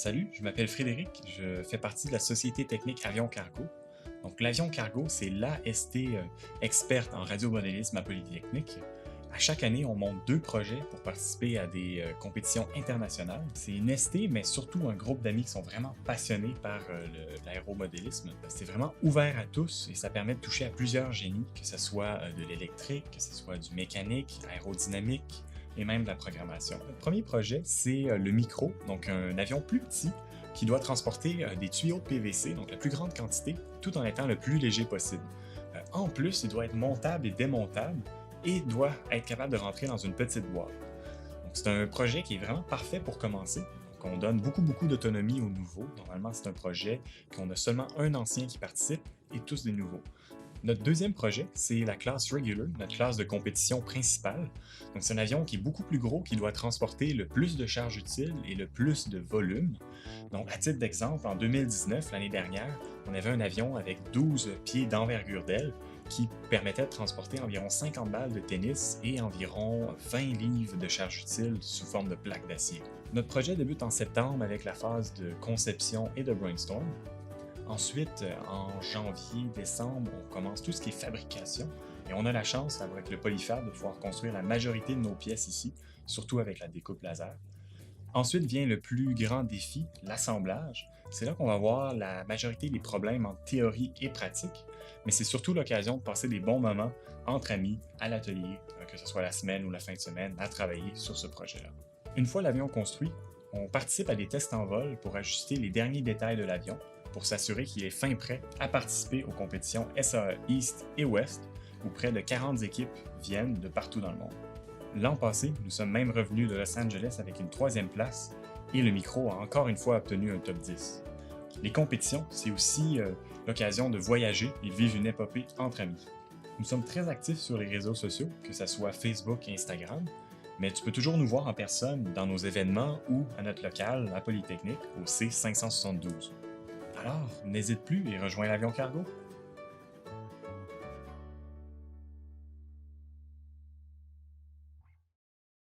Salut, je m'appelle Frédéric, je fais partie de la société technique Avion Cargo. Donc l'Avion Cargo, c'est l'AST experte en radiomodélisme à Polytechnique. À chaque année, on monte 2 projets pour participer à des compétitions internationales. C'est une ST, mais surtout un groupe d'amis qui sont vraiment passionnés par l'aéromodélisme. C'est vraiment ouvert à tous et ça permet de toucher à plusieurs génies, que ce soit de l'électrique, que ce soit du mécanique, aérodynamique, et même de la programmation. Le premier projet, c'est le micro, donc un avion plus petit qui doit transporter des tuyaux de PVC, donc la plus grande quantité, tout en étant le plus léger possible. En plus, il doit être montable et démontable et doit être capable de rentrer dans une petite boîte. Donc c'est un projet qui est vraiment parfait pour commencer. Donc on donne beaucoup d'autonomie aux nouveaux. Normalement, c'est un projet qu'on a seulement un ancien qui participe et tous des nouveaux. Notre deuxième projet, c'est la classe Regular, notre classe de compétition principale. Donc, c'est un avion qui est beaucoup plus gros, qui doit transporter le plus de charges utiles et le plus de volume. Donc, à titre d'exemple, en 2019, l'année dernière, on avait un avion avec 12 pieds d'envergure d'aile qui permettait de transporter environ 50 balles de tennis et environ 20 livres de charges utiles sous forme de plaques d'acier. Notre projet débute en septembre avec la phase de conception et de brainstorm. Ensuite, en janvier, décembre, on commence tout ce qui est fabrication et on a la chance, avec le Polyfab, de pouvoir construire la majorité de nos pièces ici, surtout avec la découpe laser. Ensuite vient le plus grand défi, l'assemblage. C'est là qu'on va voir la majorité des problèmes en théorie et pratique, mais c'est surtout l'occasion de passer des bons moments entre amis, à l'atelier, que ce soit la semaine ou la fin de semaine, à travailler sur ce projet-là. Une fois l'avion construit, on participe à des tests en vol pour ajuster les derniers détails de l'avion, pour s'assurer qu'il est fin prêt à participer aux compétitions SAE East et West, où près de 40 équipes viennent de partout dans le monde. L'an passé, nous sommes même revenus de Los Angeles avec une 3e place, et le micro a encore une fois obtenu un top 10. Les compétitions, c'est aussi l'occasion de voyager et de vivre une épopée entre amis. Nous sommes très actifs sur les réseaux sociaux, que ce soit Facebook et Instagram, mais tu peux toujours nous voir en personne dans nos événements ou à notre local à Polytechnique au C572. Alors, n'hésite plus et rejoins l'Avion Cargo.